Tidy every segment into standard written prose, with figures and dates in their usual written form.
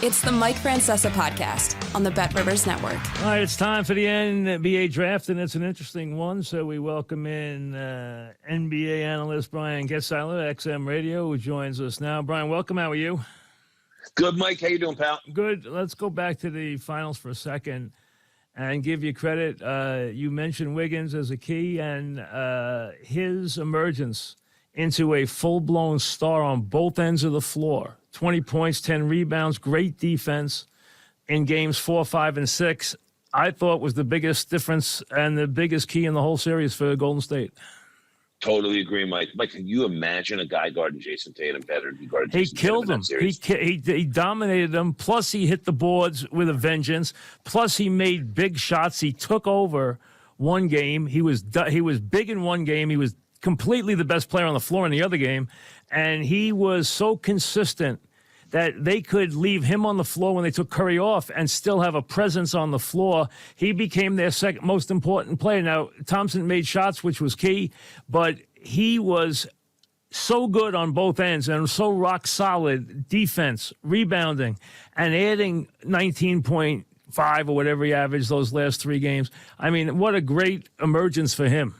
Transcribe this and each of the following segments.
It's the Mike Francesa Podcast on the Bet Rivers Network. All right, it's time for the NBA draft, and it's an interesting one. So we welcome in NBA analyst Brian Geltzeiler, XM Radio, who joins us now. Brian, welcome. How are you? Good, Mike. How you doing, pal? Good. Let's go back to the finals for a second and give you credit. You mentioned Wiggins as a key, and his emergence into a full-blown star on both ends of the floor. 20 points, 10 rebounds, great defense in games 4, 5, and 6. I thought was the biggest difference and the biggest key in the whole series for Golden State. Totally agree, Mike. Mike, can you imagine a guy guarding Jason Tatum better than he guarded He Jason killed Tatum him. He dominated them. Plus, he hit the boards with a vengeance. Plus, he made big shots. He took over one game. He was big in one game. He was completely the best player on the floor in the other game, and he was so consistent that they could leave him on the floor when they took Curry off and still have a presence on the floor. He became their second most important player. Now, Thompson made shots, which was key, but he was so good on both ends and so rock solid defense, rebounding, and adding 19.5 or whatever he averaged those last 3 games. I mean, what a great emergence for him.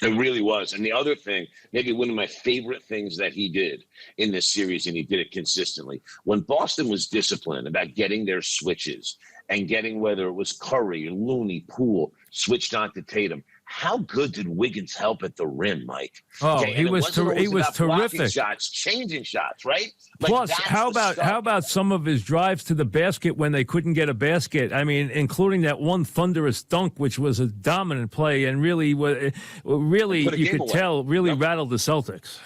It really was. And the other thing, maybe one of my favorite things that he did in this series, and he did it consistently, when Boston was disciplined about getting their switches and getting whether it was Curry or Looney, Poole, switched on to Tatum, how good did Wiggins help at the rim, Mike? Oh, he was terrific. Shots, changing shots, right? Plus, how about some of his drives to the basket when they couldn't get a basket? I mean, including that one thunderous dunk, which was a dominant play and really you could tell rattled the Celtics.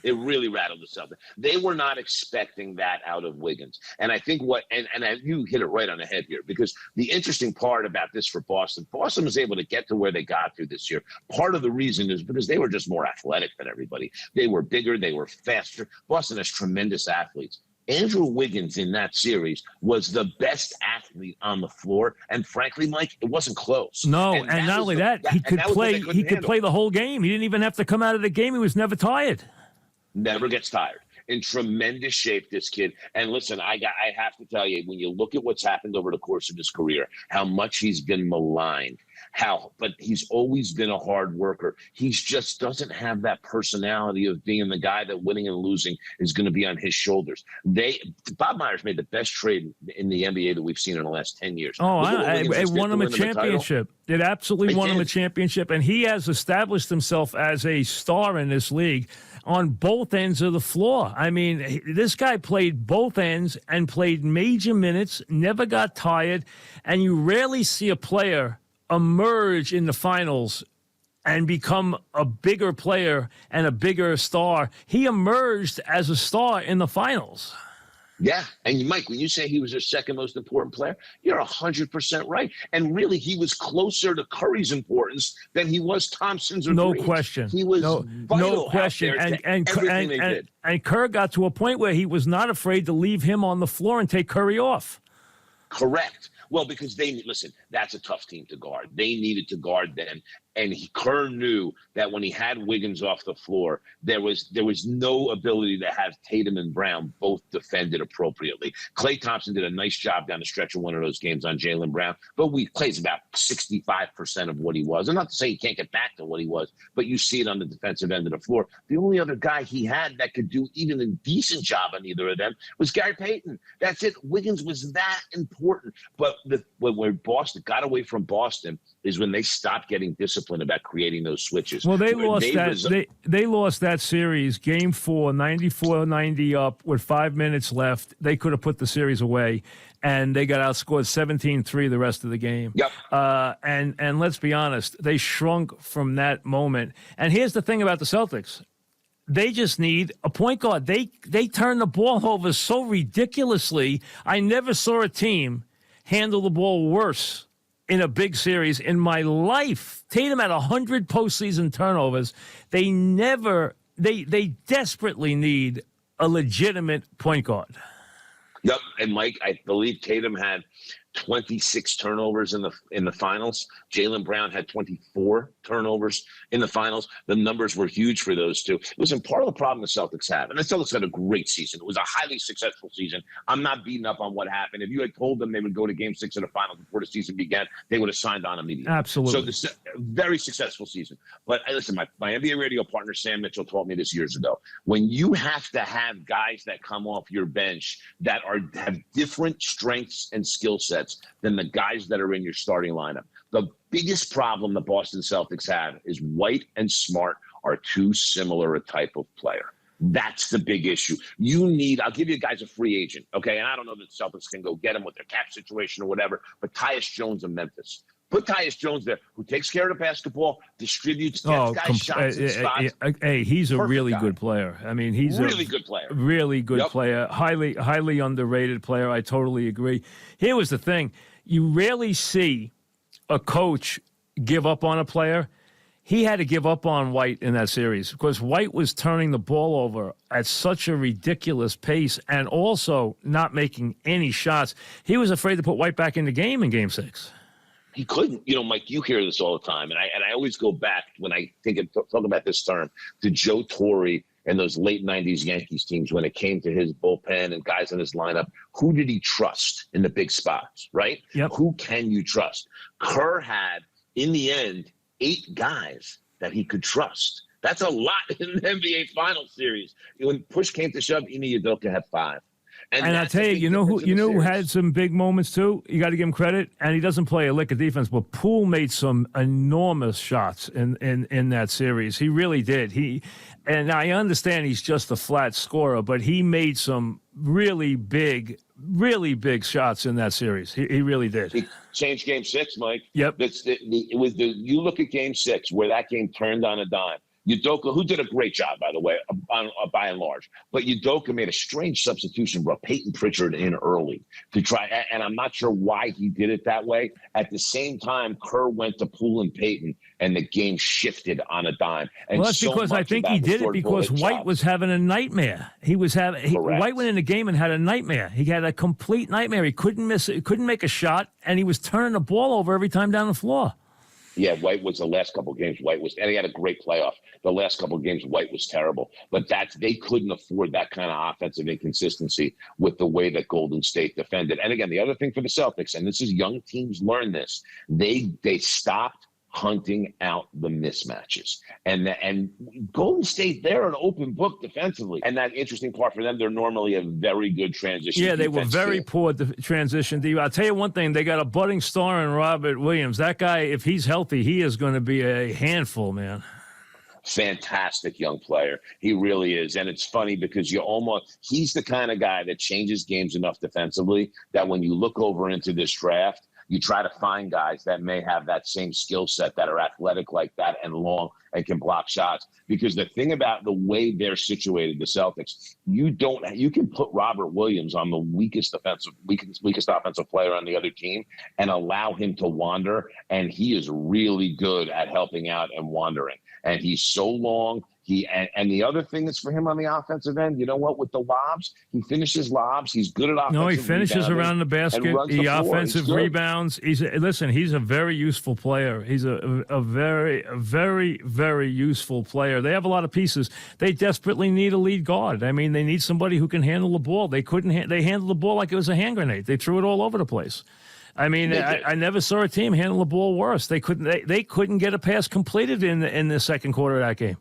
It really rattled the Celtics. They were not expecting that out of Wiggins. And I think you hit it right on the head here, because the interesting part about this for Boston was able to get to where they got to this year. Part of the reason is because they were just more athletic than everybody. They were bigger. They were faster. Boston has tremendous athletes. Andrew Wiggins in that series was the best athlete on the floor. And frankly, Mike, it wasn't close. No, and not only that, he could play the whole game. He didn't even have to come out of the game. He was never tired. Never gets tired. In tremendous shape, this kid. And listen, I have to tell you, when you look at what's happened over the course of his career, how much he's been maligned, but he's always been a hard worker. He just doesn't have that personality of being the guy that winning and losing is going to be on his shoulders. Bob Myers made the best trade in the NBA that we've seen in the last 10 years. Oh, it won him a championship. It absolutely won him a championship, and he has established himself as a star in this league on both ends of the floor. I mean, this guy played both ends and played major minutes, never got tired, and you rarely see a player emerge in the finals and become a bigger player and a bigger star. He emerged as a star in the finals. Yeah, and Mike, when you say he was their second most important player, you're 100% right. And really, he was closer to Curry's importance than he was Thompson's or No Green's. question. He was no question. And Kerr got to a point where he was not afraid to leave him on the floor and take Curry off. Correct. Well, because that's a tough team to guard. They needed to guard them. And Kerr knew that when he had Wiggins off the floor, there was no ability to have Tatum and Brown both defended appropriately. Klay Thompson did a nice job down the stretch of one of those games on Jaylen Brown, but Klay's about 65% of what he was. And not to say he can't get back to what he was, but you see it on the defensive end of the floor. The only other guy he had that could do even a decent job on either of them was Gary Payton. That's it. Wiggins was that important. But where Boston got away from Boston is when they stopped getting disciplined about creating those switches. Well, they lost that series, Game 4, 94-90 up with 5 minutes left. They could have put the series away, and they got outscored 17-3 the rest of the game. Yep. And let's be honest, they shrunk from that moment. And here's the thing about the Celtics. They just need a point guard. They turn the ball over so ridiculously. I never saw a team handle the ball worse in a big series in my life. Tatum had 100 postseason turnovers. They desperately need a legitimate point guard. Yep, and Mike, I believe Tatum had 26 turnovers in the finals. Jaylen Brown had 24 turnovers in the finals. The numbers were huge for those two. It was part of the problem the Celtics have. And the Celtics had a great season. It was a highly successful season. I'm not beating up on what happened. If you had told them they would go to Game 6 of the finals before the season began, they would have signed on immediately. Absolutely. So very successful season. But listen, my NBA radio partner, Sam Mitchell, taught me this years ago. When you have to have guys that come off your bench that have different strengths and skill sets than the guys that are in your starting lineup. The biggest problem the Boston Celtics have is White and Smart are too similar a type of player. That's the big issue. I'll give you guys a free agent, okay? And I don't know that the Celtics can go get him with their cap situation or whatever, but Tyus Jones of Memphis. Put Tyus Jones there, who takes care of the basketball, distributes, gets guys shots and spots. Hey, he's a really guy. Good player. I mean, he's really good player. Really good player. Highly underrated player. I totally agree. Here was the thing. You rarely see a coach give up on a player. He had to give up on White in that series because White was turning the ball over at such a ridiculous pace and also not making any shots. He was afraid to put White back in the game in Game 6. He couldn't, Mike, you hear this all the time. And I always go back when I talk about this term to Joe Torre and those late 90s Yankees teams when it came to his bullpen and guys in his lineup. Who did he trust in the big spots, right? Yep. Who can you trust? Kerr had, in the end, 8 guys that he could trust. That's a lot in the NBA Finals series. When push came to shove, Ime Udoka had 5. And I tell you, you know who had some big moments too? You got to give him credit. And he doesn't play a lick of defense, but Poole made some enormous shots in that series. He really did. And I understand he's just a flat scorer, but he made some really big shots in that series. He really did. He changed Game 6, Mike. Yep. You look at Game 6 where that game turned on a dime. Udoka, who did a great job, by the way, by and large. But Udoka made a strange substitution, brought Peyton Pritchard in early to try, and I'm not sure why he did it that way. At the same time, Kerr went to Poole and Peyton, and the game shifted on a dime. And well, that's because I think he did it because White was having a nightmare. White went in the game and had a nightmare. He had a complete nightmare. He couldn't miss it. He couldn't make a shot, and he was turning the ball over every time down the floor. Yeah, White was the last couple of games. And he had a great playoff. The last couple of games, White was terrible. But they couldn't afford that kind of offensive inconsistency with the way that Golden State defended. And again, the other thing for the Celtics, and this is young teams learn this, they stopped hunting out the mismatches. And Golden State, they're an open book defensively. And that interesting part for them, they're normally a very good transition. Yeah, they were very poor transition. I'll tell you one thing, they got a budding star in Robert Williams. That guy, if he's healthy, he is going to be a handful, man. Fantastic young player. He really is. And it's funny because he's the kind of guy that changes games enough defensively that when you look over into this draft, you try to find guys that may have that same skill set, that are athletic like that and long and can block shots. Because the thing about the way they're situated, the Celtics, you can put Robert Williams on the weakest offensive player on the other team and allow him to wander, and he is really good at helping out and wandering. And he's so long. And the other thing that's for him on the offensive end, you know what? With the lobs, he finishes lobs. He's good at offensive. No, he finishes around the basket. He offensive rebounds. He's a very useful player. He's a very, very, very useful player. They have a lot of pieces. They desperately need a lead guard. I mean, they need somebody who can handle the ball. They handled the ball like it was a hand grenade. They threw it all over the place. I mean, I never saw a team handle the ball worse. They couldn't get a pass completed in the second quarter of that game.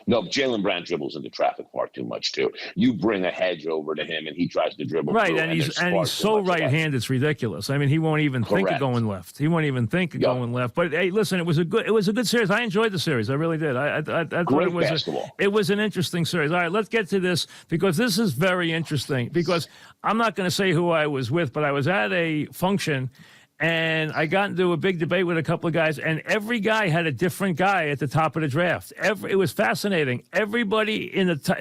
No, Jaylen Brown dribbles into traffic far too much too. You bring a hedge over to him, and he tries to dribble. Right, through, and he's so right-handed, it's ridiculous. I mean, he won't even think of going left. He won't even think of going left. But hey, listen, it was a good series. I enjoyed the series. I really did. I thought it was an interesting series. All right, let's get to this because this is very interesting. Because I'm not going to say who I was with, but I was at a function. And I got into a big debate with a couple of guys, and every guy had a different guy at the top of the draft. It was fascinating. Everybody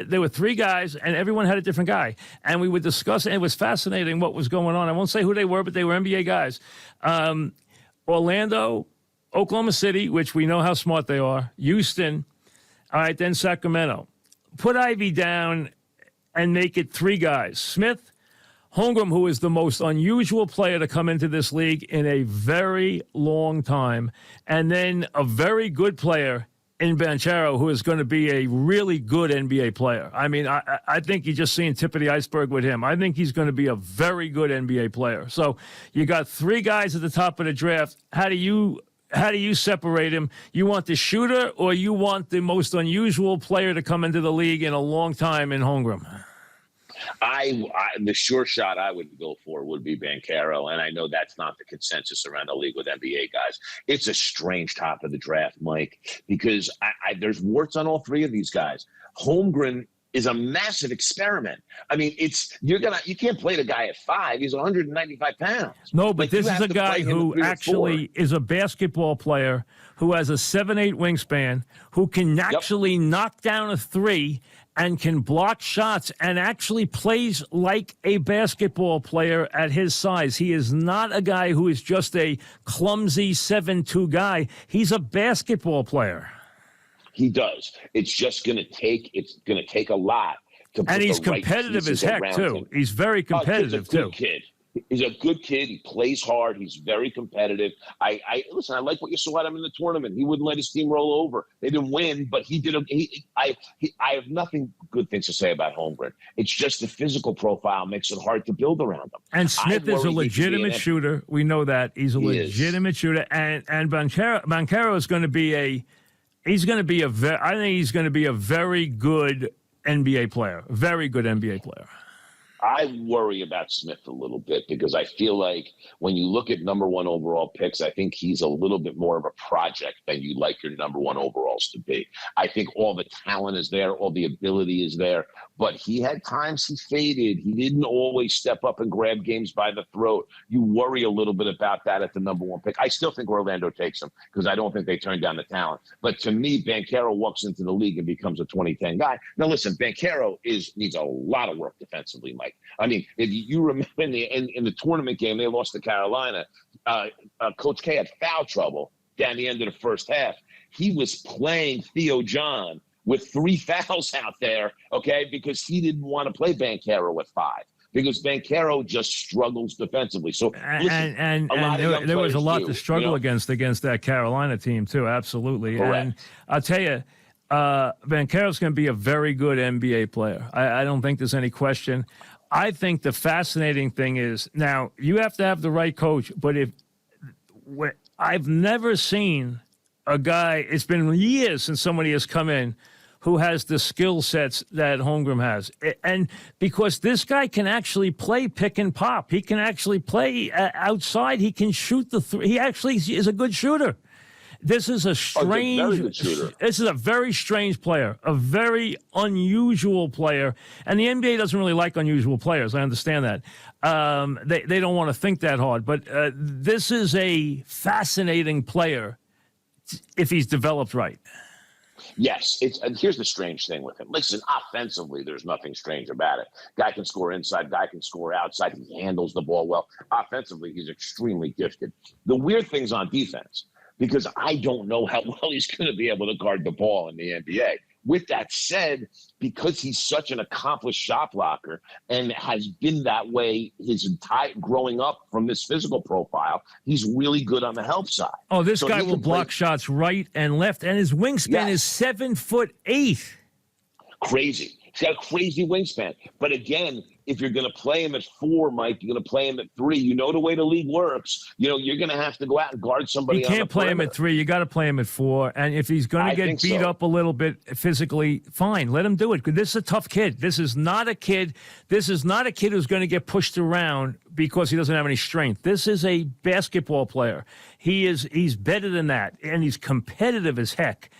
there were 3 guys, and everyone had a different guy. And we would discuss, and it was fascinating what was going on. I won't say who they were, but they were NBA guys. Orlando, Oklahoma City, which we know how smart they are, Houston, all right, then Sacramento. Put Ivy down and make it 3 guys. Smith, Holmgren, who is the most unusual player to come into this league in a very long time, and then a very good player in Banchero, who is going to be a really good NBA player. I mean, I think you're just seeing tip of the iceberg with him. I think he's going to be a very good NBA player. So you got three guys at the top of the draft. How do you separate him? You want the shooter, or you want the most unusual player to come into the league in a long time in Holmgren? The sure shot I would go for would be Banchero, and I know that's not the consensus around the league with NBA guys. It's a strange top of the draft, Mike, because there's warts on all three of these guys. Holmgren is a massive experiment. I mean, you can't play the guy at 5. He's 195 pounds. No, but this is a guy who actually is a basketball player who has a 7'8" wingspan, who can actually knock down a 3 and can block shots and actually plays like a basketball player at his size. He is not a guy who is just a clumsy 7'2" guy. He's a basketball player. He does. It's just going to take a lot to put and he's the right competitive as heck, too. him. He's very competitive, too. Kid. He's a good kid. He plays hard. He's very competitive. Listen, I like what you saw at him in the tournament. He wouldn't let his team roll over. They didn't win, but he did. I have nothing good things to say about Holmgren. It's just the physical profile makes it hard to build around him. And Smith is a legitimate shooter. We know that. He's a legitimate shooter. And Banchero is going to be I think he's going to be a very good NBA player. Very good NBA player. I worry about Smith a little bit because I feel like when you look at number 1 overall picks, I think he's a little bit more of a project than you like your number 1 overalls to be. I think all the talent is there, all the ability is there, but he had times he faded. He didn't always step up and grab games by the throat. You worry a little bit about that at the number 1 pick. I still think Orlando takes him because I don't think they turn down the talent. But to me, Banchero walks into the league and becomes a 2010 guy. Now, listen, Banchero needs a lot of work defensively, Mike. I mean, if you remember in the tournament game, they lost to Carolina. Coach K had foul trouble down the end of the first half. He was playing Theo John with 3 fouls out there, okay, because he didn't want to play Banchero at 5. Because Banchero just struggles defensively. So listen, and there was a lot to struggle against that Carolina team too. Absolutely. Correct. And I'll tell you, Banchero's going to be a very good NBA player. I don't think there's any question. I think the fascinating thing is, now you have to have the right coach, but I've never seen a guy, it's been years since somebody has come in who has the skill sets that Holmgren has. And because this guy can actually play pick and pop. He can actually play outside. He can shoot the 3. He actually is a good shooter. This is a very strange player, a very unusual player. And the NBA doesn't really like unusual players. I understand that. They don't want to think that hard. But this is a fascinating player if he's developed right. Yes, and here's the strange thing with him. Listen, offensively, there's nothing strange about it. Guy can score inside, guy can score outside. He handles the ball well. Offensively, he's extremely gifted. The weird thing's on defense, because I don't know how well he's going to be able to guard the ball in the NBA. With that said, because he's such an accomplished shot blocker and has been that way his entire growing up from this physical profile, he's really good on the help side. Oh, this guy will block shots right and left, and his wingspan is 7'8". Crazy. He's got a crazy wingspan. But again, if you're going to play him at 4, Mike, you're going to play him at 3. You know the way the league works. You know, you're going to have to go out and guard somebody. You can't play him at 3. You got to play him at 4. And if he's going to get beat up a little bit physically, fine, let him do it. This is a tough kid. This is not a kid who's going to get pushed around because he doesn't have any strength. This is a basketball player. He's better than that, and he's competitive as heck.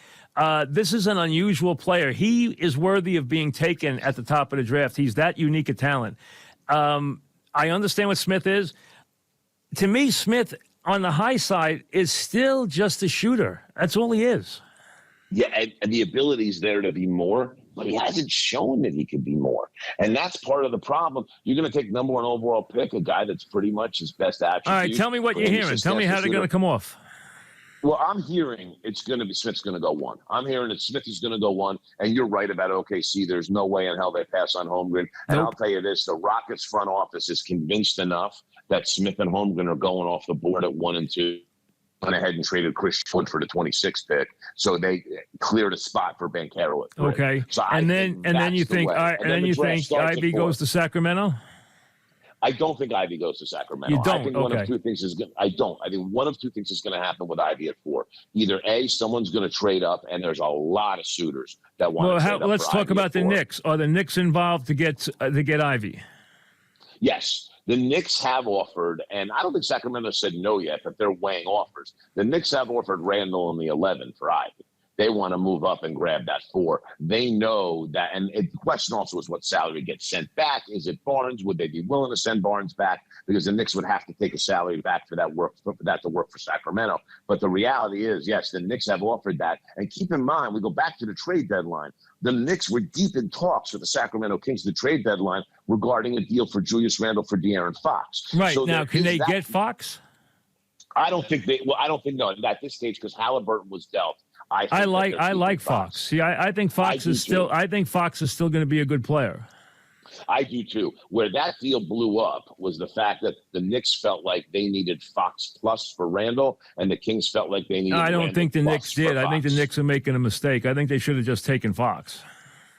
This is an unusual player. He is worthy of being taken at the top of the draft. He's that unique a talent. I understand what Smith is. To me, Smith, on the high side, is still just a shooter. That's all he is. Yeah, and the ability's there to be more, but he hasn't shown that he could be more. And that's part of the problem. You're going to take number 1 overall pick, a guy that's pretty much his best attribute. All right, tell me what you're hearing. Tell me how they're going to come off. Well, I'm hearing it's going to be Smith's going to go one. I'm hearing that Smith is going to go one, and you're right about OKC. There's no way in hell they pass on Holmgren. And I'll tell you this, the Rockets front office is convinced enough that Smith and Holmgren are going off the board at 1 and 2. Went ahead and traded Chris Wood for the 26th pick, so they cleared a spot for Banchero. Okay, so and then you think Ivy goes to Sacramento. I don't think Ivy goes to Sacramento. You don't? I think one of two things is going. I don't. I think one of two things is going to happen with Ivy at 4. Either A, someone's going to trade up, and there's a lot of suitors that want to trade up. Let's talk about the Knicks. Are the Knicks involved to get Ivy? Yes. The Knicks have offered, and I don't think Sacramento said no yet, but they're weighing offers. The Knicks have offered Randall in the 11 for Ivy. They want to move up and grab that 4. They know that, and the question also is what salary gets sent back. Is it Barnes? Would they be willing to send Barnes back? Because the Knicks would have to take a salary back for that to work for Sacramento. But the reality is, yes, the Knicks have offered that. And keep in mind, we go back to the trade deadline. The Knicks were deep in talks with the Sacramento Kings, the trade deadline, regarding a deal for Julius Randle for De'Aaron Fox. Right. So now, can they get Fox? I don't think no, at this stage, because Halliburton was dealt. I like Fox. See, I think Fox is still going to be a good player. I do too. Where that deal blew up was the fact that the Knicks felt like they needed Fox plus for Randall, and the Kings felt like they needed. I don't think the Knicks did. I think the Knicks are making a mistake. I think they should have just taken Fox.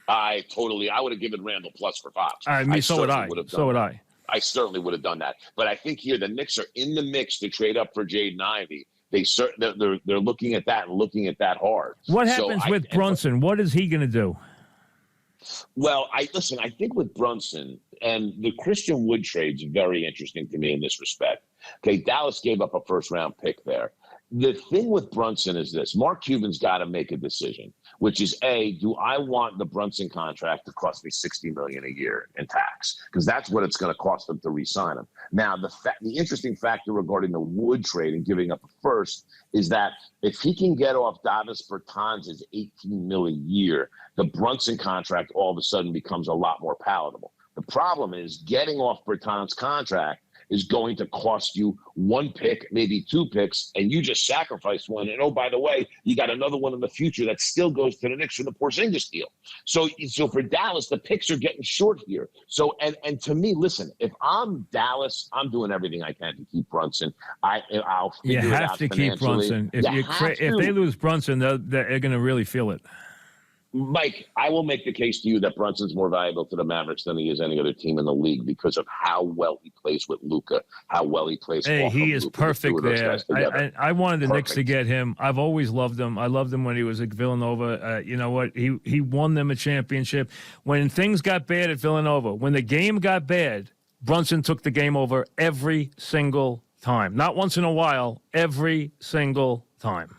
I would have given Randall plus for Fox. So would I. I certainly would have done that. But I think here the Knicks are in the mix to trade up for Jaden Ivey. They're looking at that and looking at that hard. What happens with Brunson? What is he going to do? Well, I think with Brunson and the Christian Wood trade's very interesting to me in this respect. Okay, Dallas gave up a first-round pick there. The thing with Brunson is this. Mark Cuban's got to make a decision, which is, A, do I want the Brunson contract to cost me $60 million a year in tax? Because that's what it's going to cost them to re-sign him. Now, the interesting factor regarding the Wood trade and giving up a first is that if he can get off Davis Bertans' $18 million a year, the Brunson contract all of a sudden becomes a lot more palatable. The problem is getting off Bertans' contract is going to cost you 1 pick, maybe 2 picks, and you just sacrificed one. And, oh, by the way, you got another one in the future that still goes to the Knicks for the Porzingis deal. So for Dallas, the picks are getting short here. So, and to me, listen, if I'm Dallas, I'm doing everything I can to keep Brunson. I'll figure it out. You have to keep Brunson. If they lose Brunson, they're going to really feel it. Mike, I will make the case to you that Brunson's more valuable to the Mavericks than he is any other team in the league because of how well he plays with Luka, how well he plays. Hey, he is perfect there. I wanted the Knicks to get him. I've always loved him. I loved him when he was at Villanova. You know what? He won them a championship. When things got bad at Villanova, when the game got bad, Brunson took the game over every single time. Not once in a while, every single time.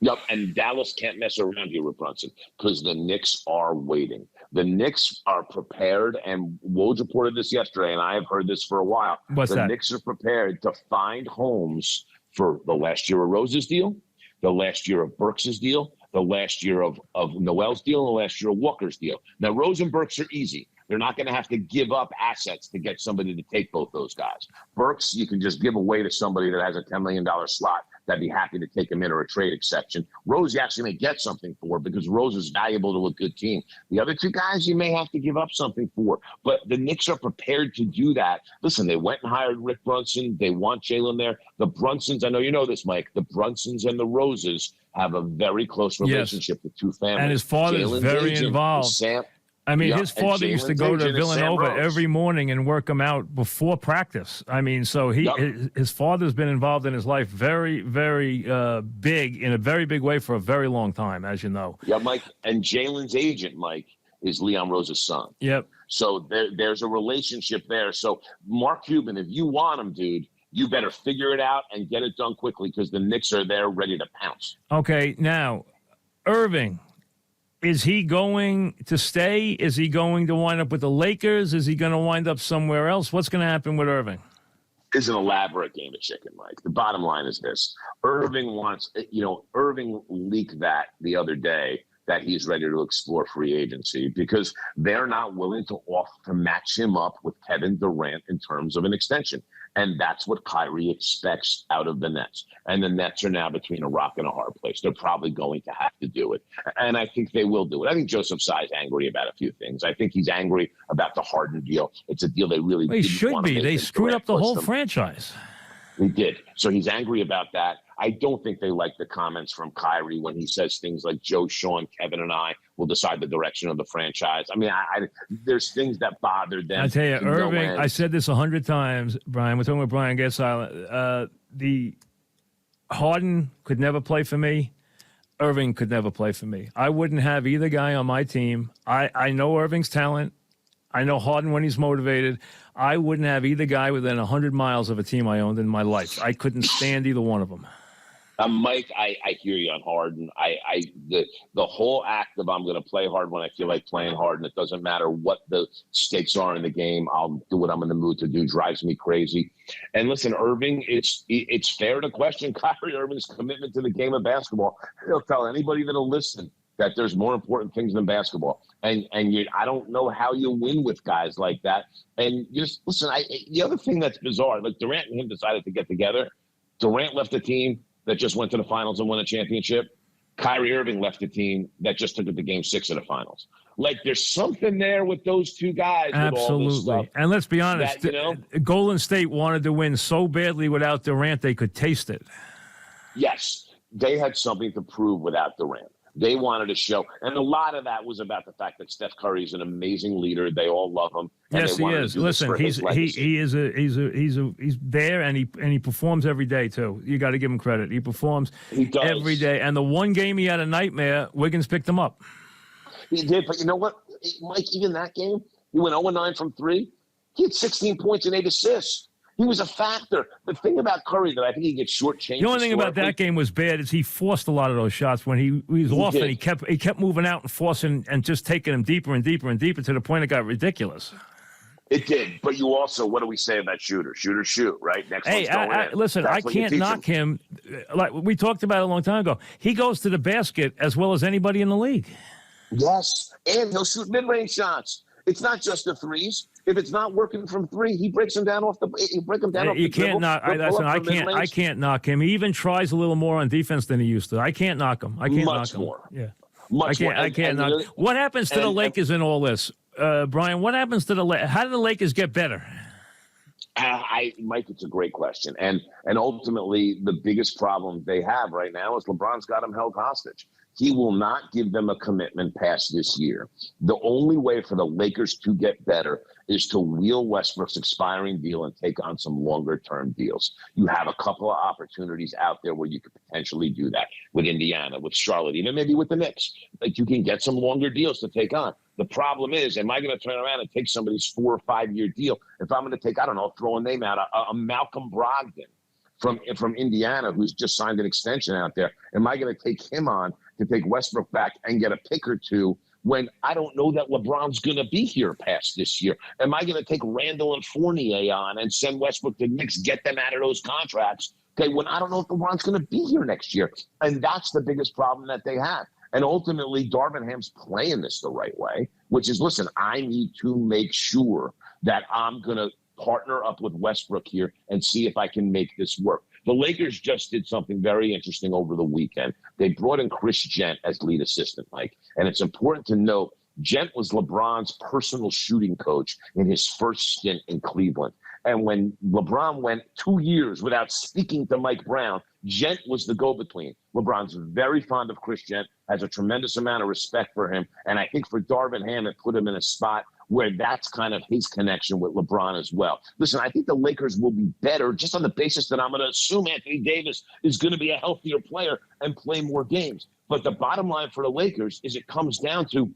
Yep, and Dallas can't mess around here with Brunson because the Knicks are waiting. The Knicks are prepared, and Woj reported this yesterday, and I have heard this for a while. The Knicks are prepared to find homes for the last year of Rose's deal, the last year of Burks' deal, the last year of Noel's deal, and the last year of Walker's deal. Now, Rose and Burks are easy. They're not going to have to give up assets to get somebody to take both those guys. Burks, you can just give away to somebody that has a $10 million slot that'd be happy to take him in or a trade exception. Rose, you actually may get something for because Rose is valuable to a good team. The other two guys, you may have to give up something for. But the Knicks are prepared to do that. Listen, they went and hired Rick Brunson. They want Jalen there. The Brunsons, I know you know this, Mike, the Brunsons and the Roses have a very close relationship with two families. And his father's very involved. His father used to go to Villanova every morning and work him out before practice. So his father's been involved in his life very, very big, in a very big way for a very long time, as you know. Yeah, Mike. And Jalen's agent, Mike, is Leon Rose's son. Yep. So there's a relationship there. So Mark Cuban, if you want him, dude, you better figure it out and get it done quickly because the Knicks are there ready to pounce. Okay, now, Irving. Is he going to stay? Is he going to wind up with the Lakers? Is he going to wind up somewhere else? What's going to happen with Irving? It's an elaborate game of chicken, Mike. The bottom line is this. Irving leaked that the other day that he's ready to explore free agency because they're not willing to match him up with Kevin Durant in terms of an extension. And that's what Kyrie expects out of the Nets. And the Nets are now between a rock and a hard place. They're probably going to have to do it. And I think they will do it. I think Joseph Tsai is angry about a few things. I think he's angry about the Harden deal. It's a deal they really didn't want to make. They screwed up the whole franchise. They did. So he's angry about that. I don't think they like the comments from Kyrie when he says things like Joe, Sean, Kevin, and I will decide the direction of the franchise. I mean, there's things that bother them. I tell you, Irving, I said this 100 times, Brian. We're talking about Brian Geltzeiler. The Harden could never play for me. Irving could never play for me. I wouldn't have either guy on my team. I know Irving's talent. I know Harden when he's motivated. I wouldn't have either guy within 100 miles of a team I owned in my life. I couldn't stand either one of them. Mike, I hear you on Harden. The whole act of I'm going to play hard when I feel like playing hard, and it doesn't matter what the stakes are in the game. I'll do what I'm in the mood to do. Drives me crazy. And listen, Irving, it's fair to question Kyrie Irving's commitment to the game of basketball. He'll tell anybody that'll listen that there's more important things than basketball. And I don't know how you win with guys like that. And you just listen. The other thing that's bizarre, like Durant and him decided to get together. Durant left the team that just went to the finals and won a championship. Kyrie Irving left the team that just took it to Game 6 of the finals. Like, there's something there with those two guys. Absolutely. With all this stuff and let's be honest, that, Golden State wanted to win so badly without Durant, they could taste it. Yes, they had something to prove without Durant. They wanted to show, and a lot of that was about the fact that Steph Curry is an amazing leader. They all love him. Yes, he is. Listen, he's there, and he performs every day too. You got to give him credit. He performs every day. And the one game he had a nightmare, Wiggins picked him up. He did, but you know what, Mike? Even that game, he went 0-9 from 3. He had 16 points and 8 assists. He was a factor. The thing about Curry that I think he gets shortchanged. The only thing about that game was bad is he forced a lot of those shots when he was off, and he kept moving out and forcing and just taking them deeper and deeper and deeper to the point it got ridiculous. It did, but you also, what do we say about shooters? Shooters shoot, right? Next one's going in. Listen, That's I can't knock him. Like we talked about a long time ago. He goes to the basket as well as anybody in the league. Yes, and he'll shoot mid-range shots. It's not just the threes. If it's not working from 3, he breaks them down off the. He break them down. You can't knock. I can't knock him. He even tries a little more on defense than he used to. I can't knock him. I can't knock him. More. Yeah. Much more. I can't knock. What happens to the Lakers in all this, Brian? What happens to the Lakers? How do the Lakers get better? Mike, it's a great question, and ultimately the biggest problem they have right now is LeBron's got them held hostage. He will not give them a commitment past this year. The only way for the Lakers to get better is to wheel Westbrook's expiring deal and take on some longer-term deals. You have a couple of opportunities out there where you could potentially do that with Indiana, with Charlotte, even maybe with the Knicks. Like, you can get some longer deals to take on. The problem is, am I going to turn around and take somebody's 4 or 5 year deal? If I'm going to take, I don't know, throw a name out, a Malcolm Brogdon from Indiana, who's just signed an extension out there, am I going to take him on to take Westbrook back and get a pick or two when I don't know that LeBron's going to be here past this year? Am I going to take Randall and Fournier on and send Westbrook to the Knicks, get them out of those contracts, okay, when I don't know if LeBron's going to be here next year? And that's the biggest problem that they have. And ultimately, Darvin Ham's playing this the right way, which is, listen, I need to make sure that I'm going to partner up with Westbrook here and see if I can make this work. The Lakers just did something very interesting over the weekend. They brought in Chris Gent as lead assistant, Mike. And it's important to note, Gent was LeBron's personal shooting coach in his first stint in Cleveland. And when LeBron went 2 years without speaking to Mike Brown, Gent was the go-between. LeBron's very fond of Chris Gent, has a tremendous amount of respect for him. And I think for Darvin Ham, it put him in a spot where that's kind of his connection with LeBron as well. Listen, I think the Lakers will be better just on the basis that I'm going to assume Anthony Davis is going to be a healthier player and play more games. But the bottom line for the Lakers is it comes down to,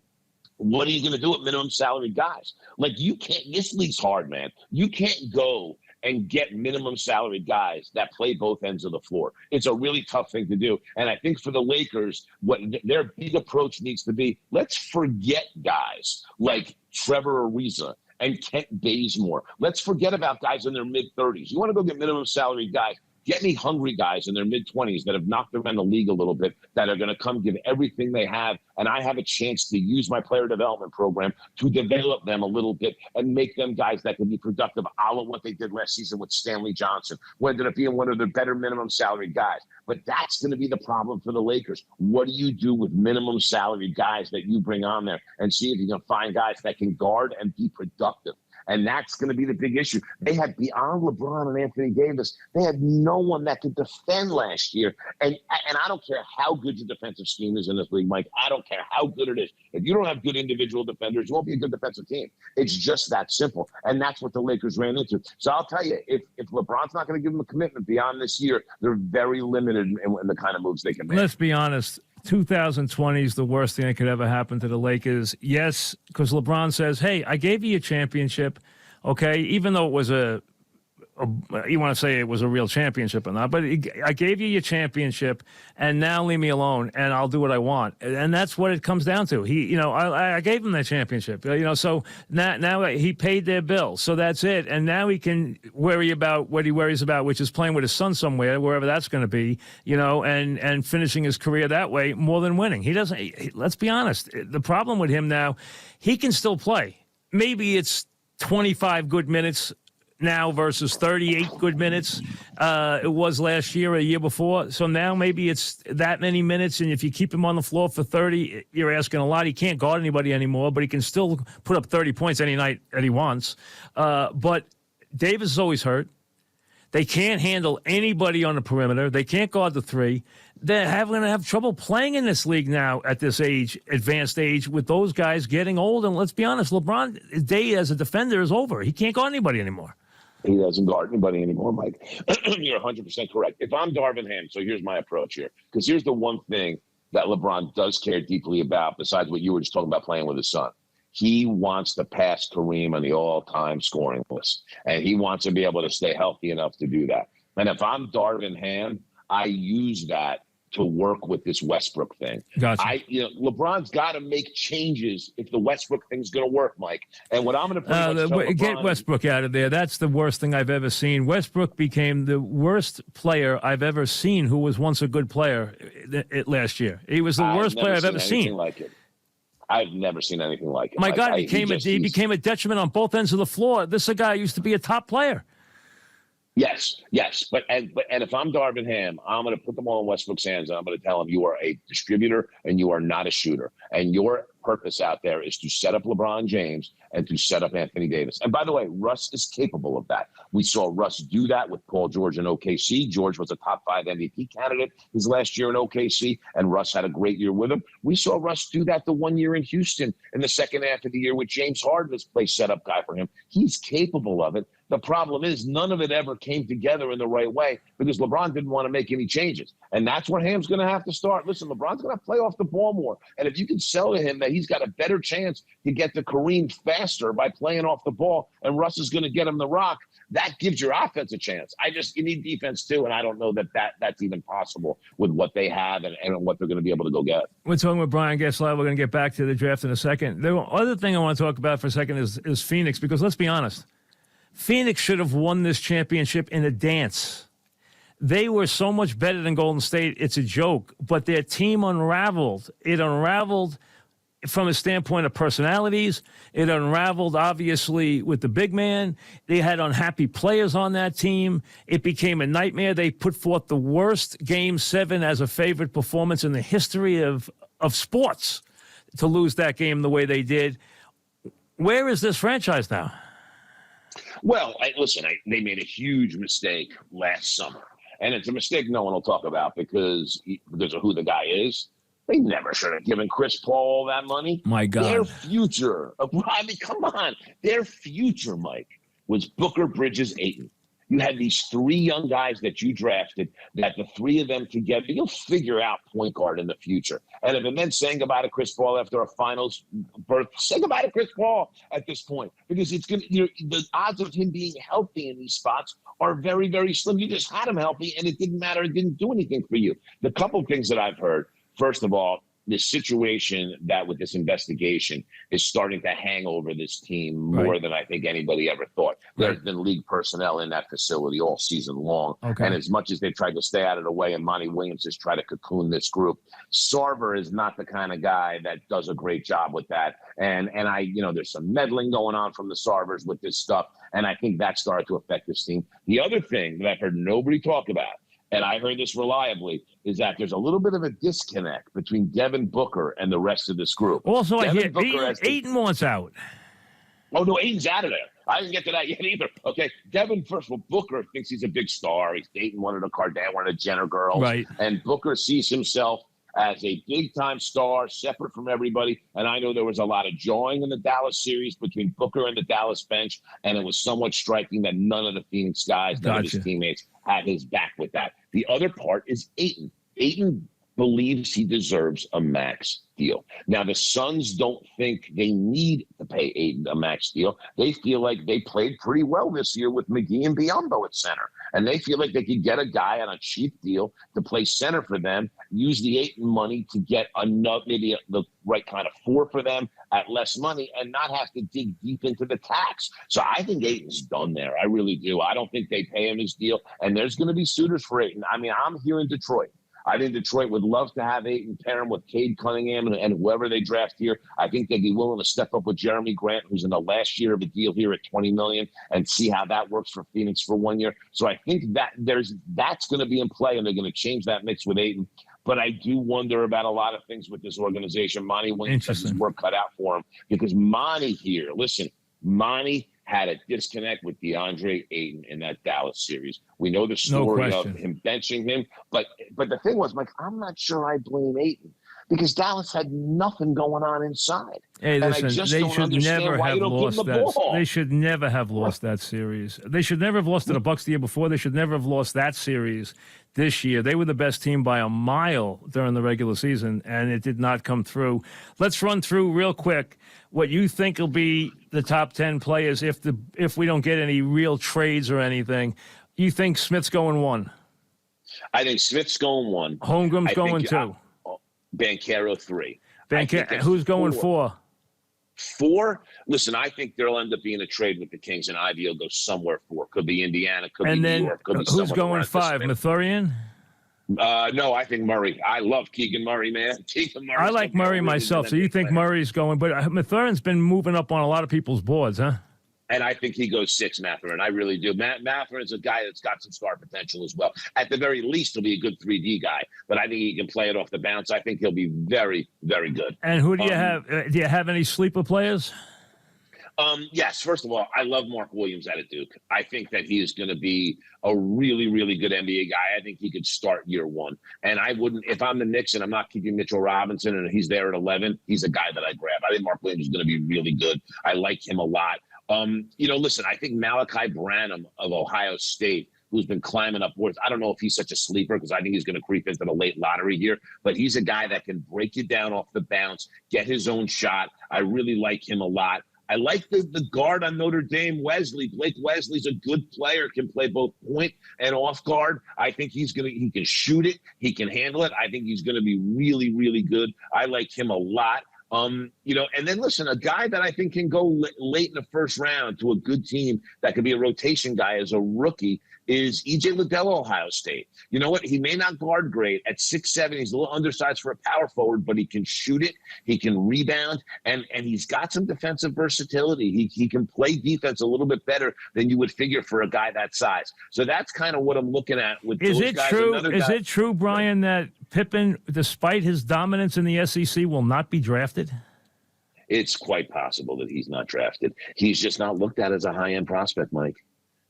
what are you going to do with minimum salary guys? Like, you can't, this league's hard, man. You can't go and get minimum salary guys that play both ends of the floor. It's a really tough thing to do. And I think for the Lakers, what their big approach needs to be, let's forget guys like Trevor Ariza and Kent Bazemore. Let's forget about guys in their mid-30s. You want to go get minimum salary guys, Get me hungry guys in their mid-20s that have knocked around the league a little bit that are going to come give everything they have, and I have a chance to use my player development program to develop them a little bit and make them guys that can be productive, a la what they did last season with Stanley Johnson, who ended up being one of the better minimum salary guys. But that's going to be the problem for the Lakers. What do you do with minimum salary guys that you bring on there, and see if you can find guys that can guard and be productive? And that's going to be the big issue. They had, beyond LeBron and Anthony Davis, they had no one that could defend last year. And I don't care how good your defensive scheme is in this league, Mike. I don't care how good it is. If you don't have good individual defenders, you won't be a good defensive team. It's just that simple. And that's what the Lakers ran into. So I'll tell you, if LeBron's not going to give them a commitment beyond this year, they're very limited in the kind of moves they can make. Let's be honest. 2020 is the worst thing that could ever happen to the Lakers. Yes, because LeBron says, hey, I gave you a championship, okay, even though it was you want to say it was a real championship or not, but I gave you your championship, and now leave me alone, and I'll do what I want. And that's what it comes down to. I gave him that championship, so now he paid their bill. So that's it. And now he can worry about what he worries about, which is playing with his son somewhere, wherever that's going to be, and finishing his career that way more than winning. He doesn't, let's be honest. The problem with him now, he can still play. Maybe it's 25 good minutes now versus 38 good minutes it was last year or a year before. So now maybe it's that many minutes, and if you keep him on the floor for 30, you're asking a lot. He can't guard anybody anymore, but he can still put up 30 points any night that he wants. But Davis is always hurt. They can't handle anybody on the perimeter. They can't guard the three. They're going to have trouble playing in this league now at this age, advanced age, with those guys getting old. And let's be honest, LeBron's day as a defender is over. He can't guard anybody anymore. He doesn't guard anybody anymore, Mike. You're 100% correct. If I'm Darvin Ham, so here's my approach here. Because here's the one thing that LeBron does care deeply about, besides what you were just talking about playing with his son. He wants to pass Kareem on the all-time scoring list. And he wants to be able to stay healthy enough to do that. And if I'm Darvin Ham, I use that to work with this Westbrook thing. Gotcha. LeBron's got to make changes if the Westbrook thing's going to work, Mike. And what I'm going to get Westbrook out of there. That's the worst thing I've ever seen. Westbrook became the worst player I've ever seen, who was once a good player last year. He was the worst player I've ever seen. Like it. I've never seen anything like it. My God, he became a detriment on both ends of the floor. This is a guy who used to be a top player. Yes. But if I'm Darvin Ham, I'm going to put the ball in Westbrook's hands, and I'm going to tell him you are a distributor and you are not a shooter. And your purpose out there is to set up LeBron James and to set up Anthony Davis. And by the way, Russ is capable of that. We saw Russ do that with Paul George in OKC. George was a top 5 MVP candidate his last year in OKC, and Russ had a great year with him. We saw Russ do that the 1 year in Houston in the second half of the year with James Harden as play setup guy for him. He's capable of it. The problem is none of it ever came together in the right way because LeBron didn't want to make any changes. And that's where Ham's going to have to start. Listen, LeBron's going to play off the ball more. And if you can sell to him that he's got a better chance to get to Kareem faster by playing off the ball, and Russ is going to get him the rock, that gives your offense a chance. You need defense too, and I don't know that's even possible with what they have and what they're going to be able to go get. We're talking with Brian Geltzeiler. We're going to get back to the draft in a second. The other thing I want to talk about for a second is Phoenix, because let's be honest. Phoenix should have won this championship in a dance. They were so much better than Golden State, it's a joke. But their team unraveled. It unraveled from a standpoint of personalities. It unraveled, obviously, with the big man. They had unhappy players on that team. It became a nightmare. They put forth the worst Game 7 as a favorite performance in the history of sports to lose that game the way they did. Where is this franchise now? Well, they made a huge mistake last summer. And it's a mistake no one will talk about because of who the guy is. They never should have given Chris Paul that money. My God. Their future, come on. Their future, Mike, was Booker, Bridges, Ayton. You had these 3 young guys that you drafted, that the 3 of them together, you'll figure out point guard in the future. And if it meant saying goodbye to Chris Paul after a finals berth, say goodbye to Chris Paul at this point, because it's going to, the odds of him being healthy in these spots are very, very slim. You just had him healthy, and it didn't matter. It didn't do anything for you. The couple things that I've heard, first of all, this situation that with this investigation is starting to hang over this team more than I think anybody ever thought. There's been league personnel in that facility all season long. And as much as they tried to stay out of the way and Monty Williams has tried to cocoon this group, Sarver is not the kind of guy that does a great job with that. And there's some meddling going on from the Sarvers with this stuff. And I think that started to affect this team. The other thing that I've heard nobody talk about, and I heard this reliably, is that there's a little bit of a disconnect between Devin Booker and the rest of this group. Also, I hear Ayton wants out. Oh, no, Ayton's out of there. I didn't get to that yet either. Okay, Devin, first of all, Booker thinks he's a big star. He's dating one of the Jenner girls. Right. And Booker sees himself as a big-time star, separate from everybody. And I know there was a lot of jawing in the Dallas series between Booker and the Dallas bench, and it was somewhat striking that none of the Phoenix guys, none of his teammates, had his back with that. The other part is Ayton. Ayton believes he deserves a max deal. Now, the Suns don't think they need to pay Ayton a max deal. They feel like they played pretty well this year with McGee and Biyombo at center. And they feel like they could get a guy on a cheap deal to play center for them, use the Ayton money to get the right kind of four for them at less money and not have to dig deep into the tax. So I think Ayton's done there. I really do. I don't think they pay him his deal. And there's going to be suitors for Ayton. I mean, I'm here in Detroit. I think Detroit would love to have Ayton pair him with Cade Cunningham and whoever they draft here. I think they'd be willing to step up with Jeremy Grant, who's in the last year of a deal here at $20 million, and see how that works for Phoenix for 1 year. So I think that that's going to be in play, and they're going to change that mix with Ayton. But I do wonder about a lot of things with this organization. Monty Williams has his work cut out for him because Monty had a disconnect with DeAndre Ayton in that Dallas series. We know the story of him benching him. But the thing was, Mike, I'm not sure I blame Ayton because Dallas had nothing going on inside. Hey, listen, they should never have lost that. They should never have lost that series. They should never have lost to the Bucks the year before. They should never have lost that series this year. They were the best team by a mile during the regular season, and it did not come through. Let's run through real quick what you think will be the top 10 players if we don't get any real trades or anything. You think Smith's going 1? I think Smith's going 1. Holmgren's going 2. Banchero 3. Who's going 4? 4? Listen, I think there'll end up being a trade with the Kings, and Ivy will go somewhere 4. Could be Indiana, could be New York. Could be who's going 5? Mathurian? No, I think Murray. I love Keegan Murray, man. I like Murray myself, so you think Murray's going. But Mathurian's been moving up on a lot of people's boards, huh? And I think he goes 6, Mathurin. I really do. Mathurin's a guy that's got some star potential as well. At the very least, he'll be a good 3D guy. But I think he can play it off the bounce. I think he'll be very, very good. And who do you have? Do you have any sleeper players? Yes. First of all, I love Mark Williams out of Duke. I think that he is going to be a really, really good NBA guy. I think he could start year 1. And I wouldn't, if I'm the Knicks and I'm not keeping Mitchell Robinson and he's there at 11, he's a guy that I grab. I think Mark Williams is going to be really good. I like him a lot. Listen, I think Malachi Branham of Ohio State, who's been climbing up boards. I don't know if he's such a sleeper because I think he's going to creep into the late lottery here, but he's a guy that can break you down off the bounce, get his own shot. I really like him a lot. I like the guard on Notre Dame, Wesley. Blake Wesley's a good player, can play both point and off guard. I think he can shoot it. He can handle it. I think he's going to be really, really good. I like him a lot. And then listen, a guy that I think can go late in the first round to a good team that could be a rotation guy as a rookie is E.J. Liddell, Ohio State. You know what? He may not guard great at 6'7". He's a little undersized for a power forward, but he can shoot it. He can rebound, and he's got some defensive versatility. He can play defense a little bit better than you would figure for a guy that size. So that's kind of what I'm looking at with those guys. Is it true, Brian, that Pippen, despite his dominance in the SEC, will not be drafted? It's quite possible that he's not drafted. He's just not looked at as a high-end prospect, Mike.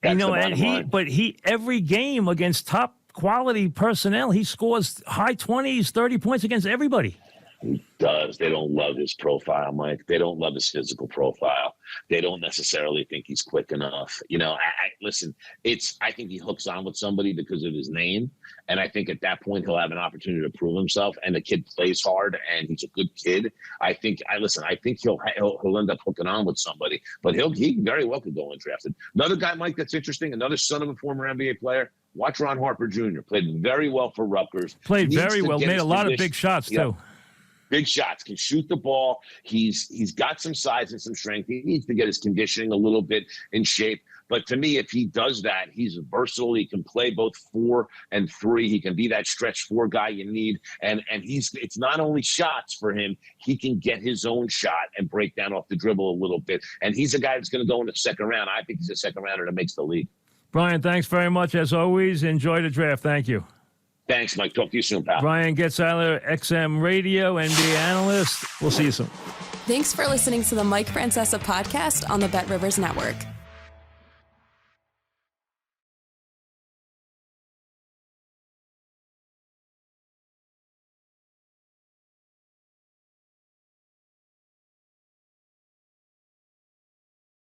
Every game against top quality personnel, he scores high 20s, 30 points against everybody. He does. They don't love his profile, Mike. They don't love his physical profile. They don't necessarily think he's quick enough. Listen, I think he hooks on with somebody because of his name. And I think at that point he'll have an opportunity to prove himself. And the kid plays hard and he's a good kid. I think he'll end up hooking on with somebody, but he very well could go undrafted. Another guy, Mike, that's interesting. Another son of a former NBA player. Watch Ron Harper Jr. Played very well for Rutgers. Made a lot of big shots too. big shots, can shoot the ball. He's got some size and some strength. He needs to get his conditioning a little bit in shape. But to me, if he does that, he's versatile. He can play both 4 and 3. He can be that stretch 4 guy you need. And it's not only shots for him. He can get his own shot and break down off the dribble a little bit. And he's a guy that's going to go in the second round. I think he's a second rounder that makes the league. Brian, thanks very much. As always, enjoy the draft. Thank you. Thanks, Mike. Talk to you soon, pal. Brian Geltzeiler, XM Radio, NBA analyst. We'll see you soon. Thanks for listening to the Mike Francesa Podcast on the Bet Rivers Network.